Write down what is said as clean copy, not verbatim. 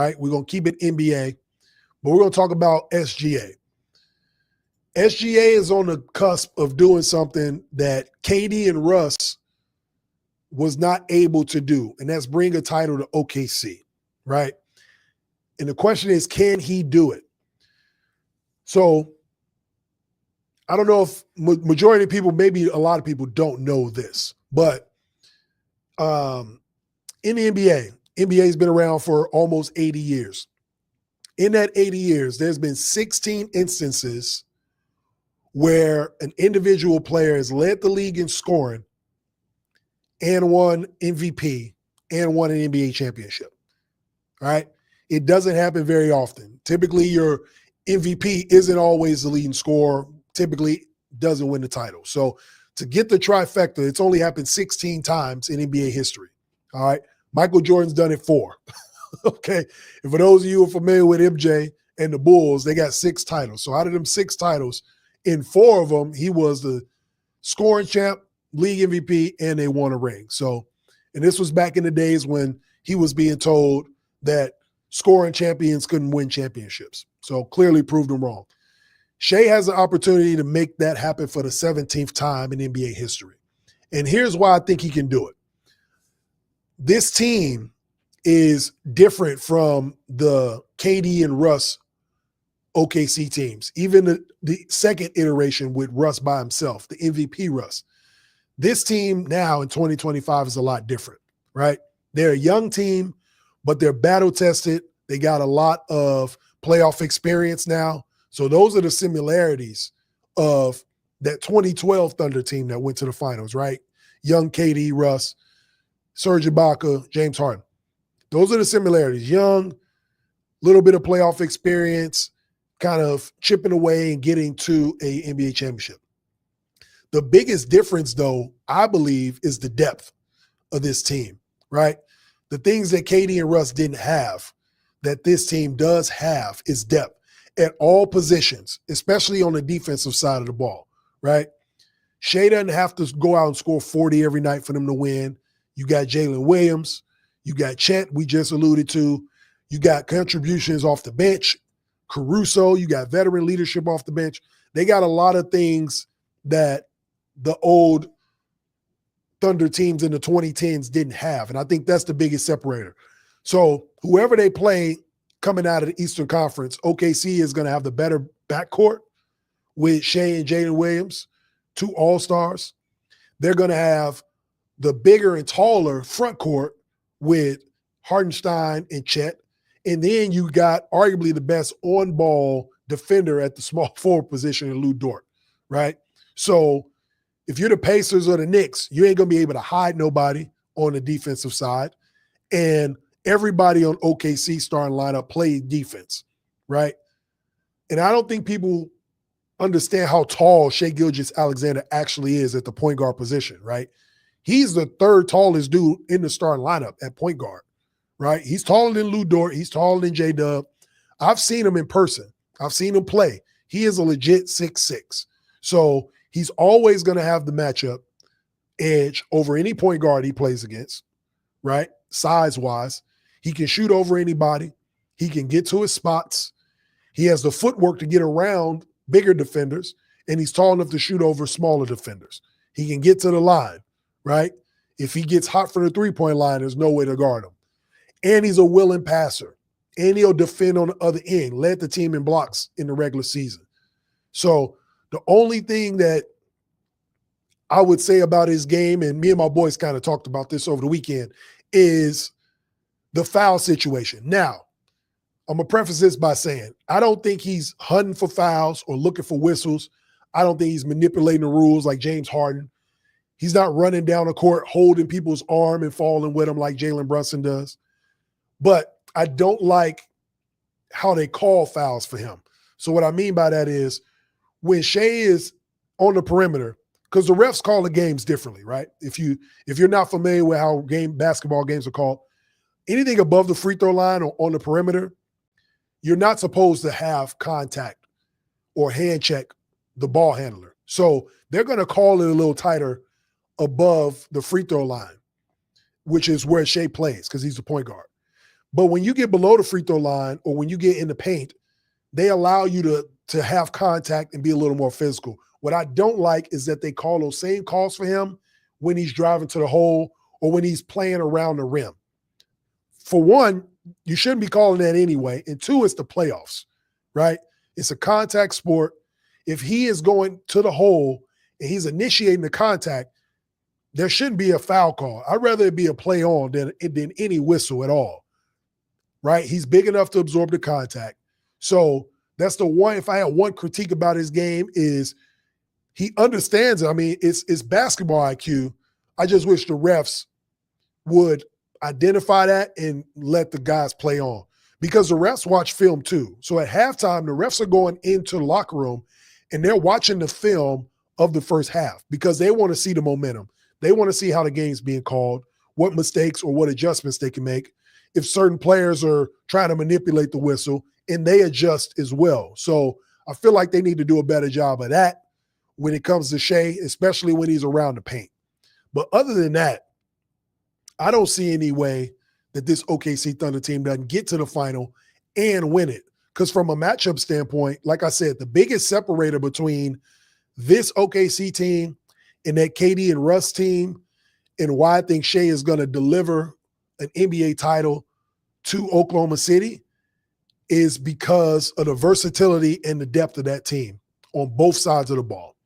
right? We're going to keep it NBA, but we're going to talk about SGA. SGA is on the cusp of doing something that KD and Russ was not able to do, and that's bring a title to OKC, right? And the question is, can he do it? So I don't know if majority of people, maybe a lot of people don't know this, but in the NBA has been around for almost 80 years. In that 80 years, there's been 16 instances where an individual player has led the league in scoring and won MVP and won an NBA championship, right? It doesn't happen very often. Typically, your MVP isn't always the leading scorer, typically doesn't win the title. So to get the trifecta, it's only happened 16 times in NBA history, all right? Michael Jordan's done it 4, okay? And for those of you who are familiar with MJ and the Bulls, they got 6 titles. So out of them 6 titles, in 4 of them, he was the scoring champ, league MVP, and they won a ring. So, and this was back in the days when he was being told that scoring champions couldn't win championships. So clearly proved him wrong. Shai has an opportunity to make that happen for the 17th time in NBA history. And here's why I think he can do it. This team is different from the KD and Russ OKC teams, even the second iteration with Russ by himself, the MVP Russ. This team now in 2025 is a lot different, right? They're a young team, but they're battle-tested. They got a lot of playoff experience now. So those are the similarities of that 2012 Thunder team that went to the finals, right? Young KD, Russ, Serge Ibaka, James Harden. Those are the similarities. Young, little bit of playoff experience, kind of chipping away and getting to a NBA championship. The biggest difference, though, I believe, is the depth of this team, right? The things that KD and Russ didn't have that this team does have is depth at all positions, especially on the defensive side of the ball, right? Shai doesn't have to go out and score 40 every night for them to win. You got Jalen Williams. You got Chet, we just alluded to. You got contributions off the bench. Caruso, you got veteran leadership off the bench. They got a lot of things that the old Thunder teams in the 2010s didn't have. And I think that's the biggest separator. So whoever they play coming out of the Eastern Conference, OKC is going to have the better backcourt with Shai and Jalen Williams, 2 all-stars. They're going to have the bigger and taller front court with Hardenstein and Chet. And then you got arguably the best on-ball defender at the small forward position in Lou Dort, right? So if you're the Pacers or the Knicks, you ain't going to be able to hide nobody on the defensive side. And everybody on OKC starting lineup played defense, right? And I don't think people understand how tall Shai Gilgeous-Alexander actually is at the point guard position, right? He's the 3rd tallest dude in the starting lineup at point guard, right? He's taller than Lou Dort. He's taller than J-Dub. I've seen him in person. I've seen him play. He is a legit 6'6". So he's always going to have the matchup edge over any point guard he plays against, right? Size-wise. He can shoot over anybody. He can get to his spots. He has the footwork to get around bigger defenders, and he's tall enough to shoot over smaller defenders. He can get to the line, right? If he gets hot for the three-point line, there's no way to guard him. And he's a willing passer. And he'll defend on the other end, led the team in blocks in the regular season. So the only thing that I would say about his game, and me and my boys kind of talked about this over the weekend, is the foul situation. Now, I'm going to preface this by saying, I don't think he's hunting for fouls or looking for whistles. I don't think he's manipulating the rules like James Harden. He's not running down the court, holding people's arm and falling with them like Jalen Brunson does. But I don't like how they call fouls for him. So what I mean by that is when Shai is on the perimeter, because the refs call the games differently, right? If you're not familiar with how basketball games are called, anything above the free throw line or on the perimeter, you're not supposed to have contact or hand check the ball handler. So they're going to call it a little tighter above the free throw line, which is where Shai plays because he's the point guard. But when you get below the free throw line or when you get in the paint, they allow you to have contact and be a little more physical. What I don't like is that they call those same calls for him when he's driving to the hole or when he's playing around the rim. For one, you shouldn't be calling that anyway. And two, it's the playoffs, right? It's a contact sport. If he is going to the hole and he's initiating the contact, there shouldn't be a foul call. I'd rather it be a play on than any whistle at all, right? He's big enough to absorb the contact. So that's the one, if I had one critique about his game is he understands it. I mean, it's basketball IQ. I just wish the refs would identify that and let the guys play on because the refs watch film too. So at halftime, the refs are going into the locker room and they're watching the film of the first half because they want to see the momentum. They want to see how the game's being called, what mistakes or what adjustments they can make. If certain players are trying to manipulate the whistle, and they adjust as well. So I feel like they need to do a better job of that when it comes to Shai, especially when he's around the paint. But other than that, I don't see any way that this OKC Thunder team doesn't get to the final and win it. Because from a matchup standpoint, like I said, the biggest separator between this OKC team and that KD and Russ team and why I think Shai is going to deliver an NBA title to Oklahoma City is because of the versatility and the depth of that team on both sides of the ball.